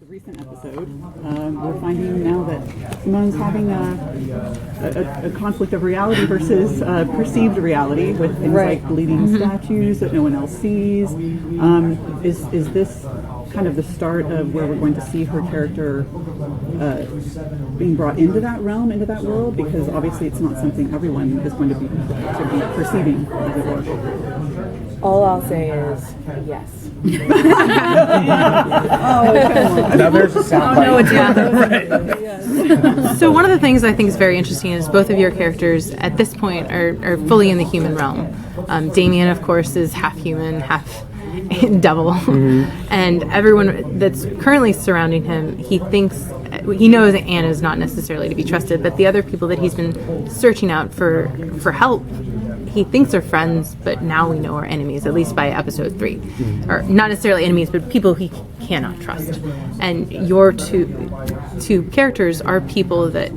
recent episode, we're finding now that Simone's having a conflict of reality versus perceived reality with things like bleeding statues that no one else sees. Is this kind of the start of where we're going to see her character being brought into that realm, into that world? Because obviously it's not something everyone is going to be perceiving, as it were. All I'll say is yes. Now there's a soundbite. Yes. So one of the things I think is very interesting is both of your characters at this point are fully in the human realm. Damien, of course, is half human, half devil, and everyone that's currently surrounding him, he knows that Anna is not necessarily to be trusted, but the other people that he's been searching out for help, he thinks are friends, but now we know are enemies, at least by episode 3. Or not necessarily enemies, but people he cannot trust. And your two characters are people that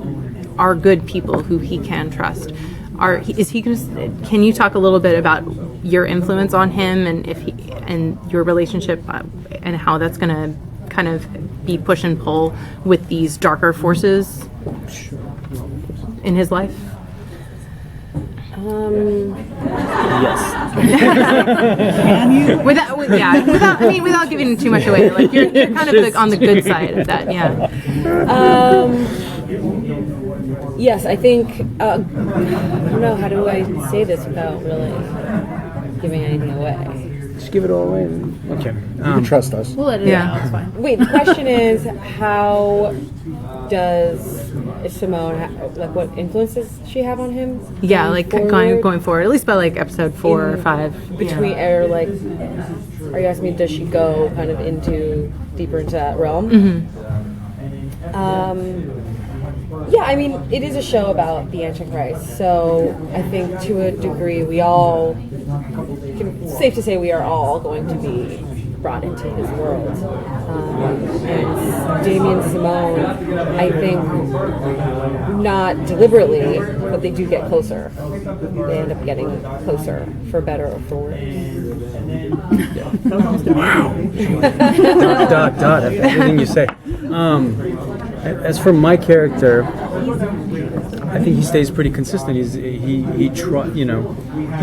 are good people who he can trust. Can you talk a little bit about your influence on him and your relationship and how that's going to kind of be push and pull with these darker forces in his life? Yes. Can you? Without giving too much away, like you're kind of on the good side of that, yeah. Yes, I think, I don't know, how do I say this without really giving anything away? Just give it all away. Okay. You can trust us. We'll let it out, it's fine. Wait, the question is, how does Simone, what influences she have on him? Yeah, like going forward, at least by like episode 4 or 5. Between, or like, are you asking me, does she go kind of deeper into that realm? Yeah, I mean, it is a show about the Antichrist, so I think to a degree safe to say we are all going to be brought into his world. And Damien and Simone, I think, not deliberately, but they do get closer. They end up getting closer, for better or for worse. Wow. dot, everything you say. As for my character, I think he stays pretty consistent. He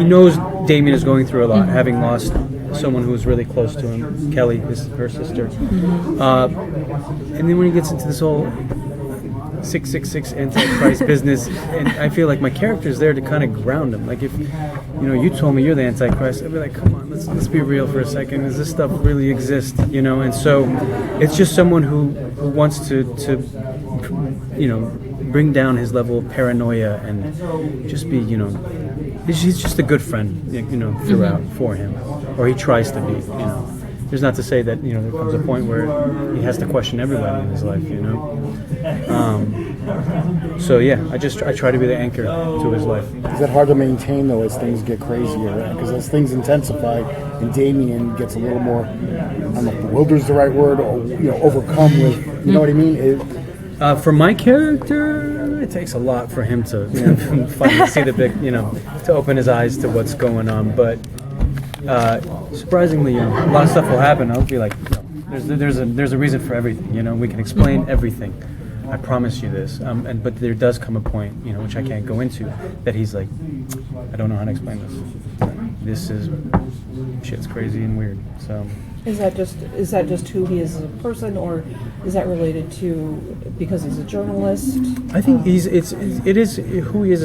knows Damien is going through a lot, having lost someone who was really close to him, Kelly, her sister. And then when he gets into this whole 666 Antichrist business, and I feel like my character is there to kind of ground him. Like if you told me you're the Antichrist, I'd be like, come on, let's be real for a second. Does this stuff really exist? And so it's just someone who wants to bring down his level of paranoia and just be he's just a good friend throughout for him, or he tries to be. There's not to say that there comes a point where he has to question everybody in his life. So yeah, I try to be the anchor to his life. Is that hard to maintain though as things get crazier? Because as things intensify and Damien gets a little more, I don't know if bewildered is the right word, or overcome with, you know what I mean? For my character, it takes a lot for him to finally see the big, to open his eyes to what's going on. But surprisingly, a lot of stuff will happen. I'll be like, there's a reason for everything. We can explain everything. I promise you this. But there does come a point, which I can't go into, that he's like, I don't know how to explain this. Shit's crazy and weird. So. Is that just who he is as a person, or is that related to because he's a journalist? I think it is who he is.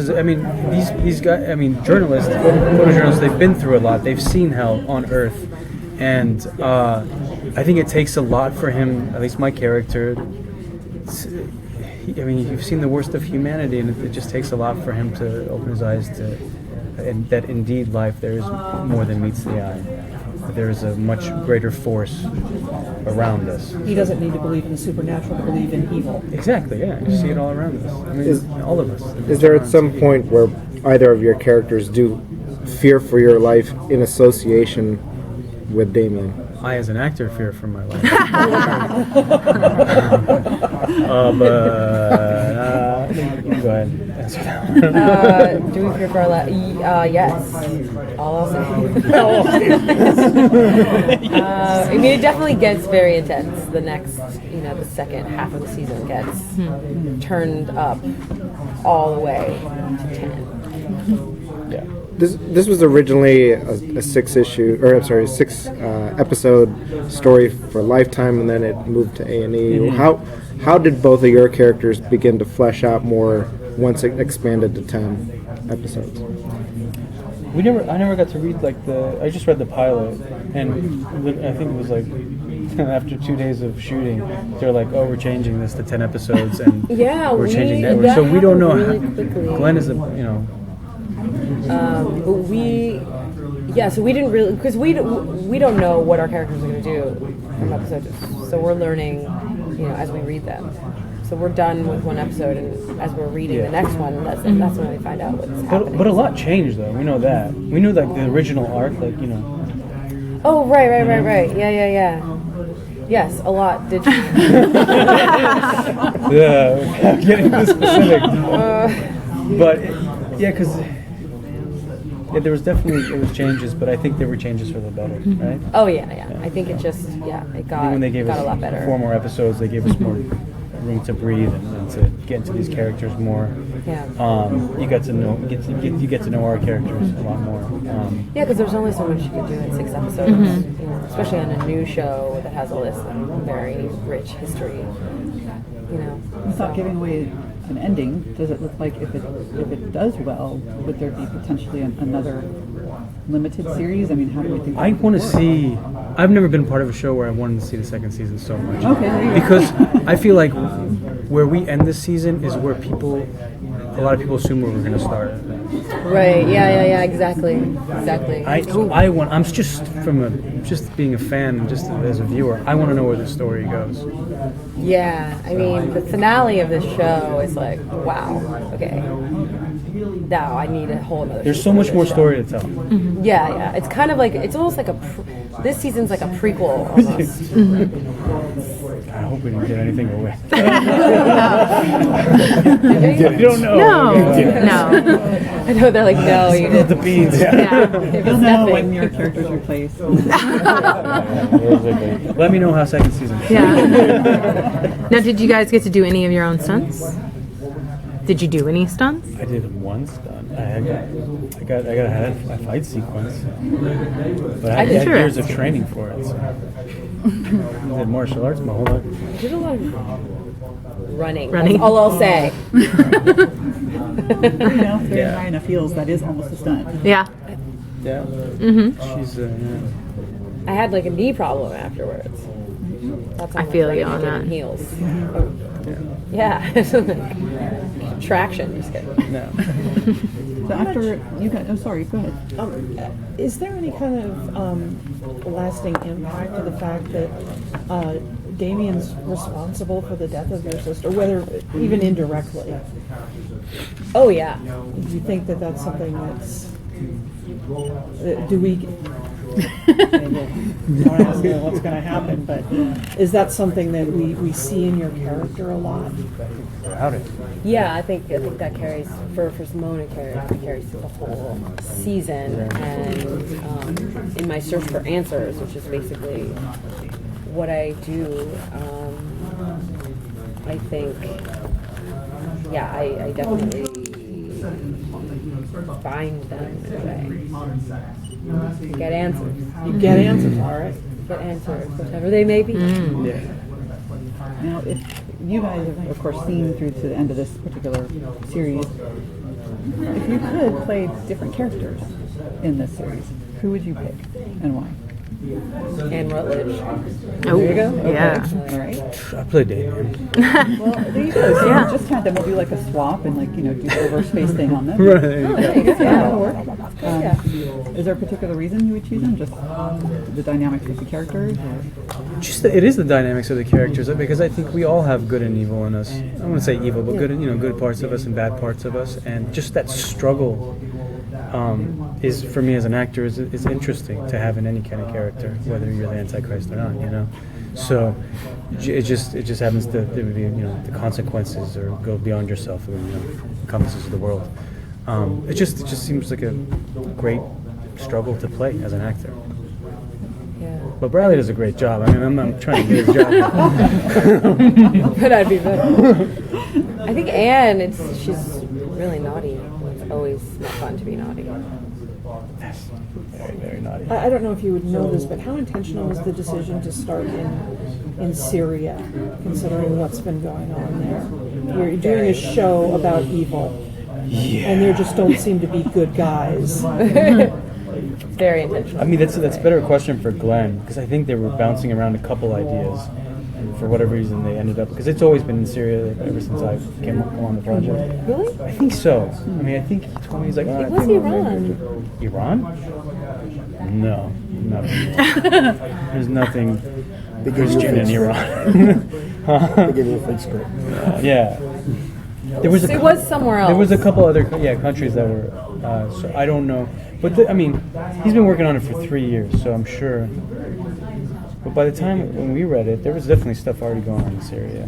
These guys. Journalists, photojournalists. They've been through a lot. They've seen hell on Earth, and I think it takes a lot for him. At least my character. You've seen the worst of humanity, and it just takes a lot for him to open his eyes to, and that indeed life there is more than meets the eye. There is a much greater force around us. He doesn't need to believe in the supernatural to believe in evil. Exactly, yeah. You see it all around us. All of us. Is there at some point where either of your characters do fear for your life in association with Damien? I, as an actor, fear for my life. Go ahead. answer that one. Do we fear for our life? Yes. All I'll say. I mean, it definitely gets very intense. The next, the second half of the season gets turned up all the way to 10. Yeah. This was originally a 6 episode story for Lifetime, and then it moved to A&E. How did both of your characters begin to flesh out more once it expanded to 10 episodes? I never got to read I just read the pilot, and I think it was after 2 days of shooting, they're like, "Oh, we're changing this to 10 episodes, and we're changing that." So we don't know. Really quickly. Glenn is so we didn't really, because we don't know what our characters are going to do from episode, so we're learning, as we read them. So we're done with one episode, and as we're reading the next one, that's when we find out what's happening. But a lot changed, though. We know that. We knew the original arc, Oh, right. Yeah. Yes, a lot did change. Yeah, without getting too specific. But because there was changes, but I think there were changes for the better, right? Oh yeah. I think it just it got When they gave us a lot better. 4 more episodes, they gave us more room to breathe and to get into these characters more. Yeah. You get to know our characters a lot more. Because there's only so much you can do in 6 episodes, especially on a new show that has all this very rich history. Without giving away an ending, does it look like if it does well, would there be potentially another limited series? I mean, how do we think? I want to see. I've never been part of a show where I wanted to see the second season so much. Okay, there you go. Because I feel like where we end this season is where a lot of people assume where we're going to start. Right. Yeah. Exactly. I'm just being a fan, and just as a viewer, I want to know where the story goes. Yeah. I mean, the finale of this show is like, wow. Okay. Now I need a whole other. There's so much more story to tell. Yeah. It's kind of like, it's almost like this season's like a prequel almost. I hope we didn't get anything away. You don't know. No. I know they're like, no, you Spill the didn't. beans. You'll know when your character's replaced. Let me know how second season goes. Yeah. Now, did you guys get to do any of your own stunts? Did you do any stunts? I did one stunt. I got a fight sequence, but I had years of training for it. So. I did martial arts my whole life. I did a lot of running. Running. That's all I'll say. If they're high enough heels, that is almost a stunt. Yeah. Yeah. She's. I had like a knee problem afterwards. That's I feel you on that. Heels. Yeah. Traction. Just kidding. No. So after you got, sorry, go ahead. Is there any kind of lasting impact to the fact that Damien's responsible for the death of your sister, whether even indirectly? Oh yeah. Do you think that that's something that's? Do we? Don't ask me what's going to happen, but is that something that we see in your character a lot? Without it. Yeah, I think that carries for Simone. It carries through the whole season, and in my search for answers, which is basically what I do. I think, I definitely find them in a way. Get answers. You get answers, all right. Get answers, whatever they may be. Yeah. Now, if you guys have, of course, seen through to the end of this particular series, if you could play different characters in this series, who would you pick and why? And Rutledge. Oh, There you go. Okay. Yeah. All right. I play Damien. Well, there you go. So Yeah. just had them. We'll do like a swap and do the reverse space thing on them. Right. There you go. Yeah, that'll work. Yeah. Is there a particular reason you would choose them? Just the dynamics of the characters? Or? It is the dynamics of the characters, because I think we all have good and evil in us. I don't want to say evil, but good parts of us and bad parts of us, and just that struggle is, for me as an actor, is interesting to have in any kind of character, whether you're the Antichrist or not. So it just happens to there would be the consequences or go beyond yourself and encompasses the world. It just seems like a great struggle to play as an actor. Yeah. But Bradley does a great job. I mean, I'm trying to get his job. But I'd be better. I think Anne, she's really naughty. It's always not fun to be naughty. Very, very naughty. I don't know if you would know this, but how intentional was the decision to start in Syria, considering what's been going on there? You're doing a show about evil, and there just don't seem to be good guys. Very intentional. I mean, that's a better question for Glenn, because I think they were bouncing around a couple ideas, and for whatever reason they ended up, because it's always been in Syria ever since I came on the project. Really? I think so. I mean, I think he told me, he's like, oh, It was Iran. Iran? No, nothing. There's nothing They give you a Christian in fake Iran. script. They give you a fake script. Yeah. There was It was somewhere else. There was a couple other countries that were. So I don't know, but I mean, he's been working on it for 3 years, so I'm sure. But by the time when we read it, there was definitely stuff already going on in Syria.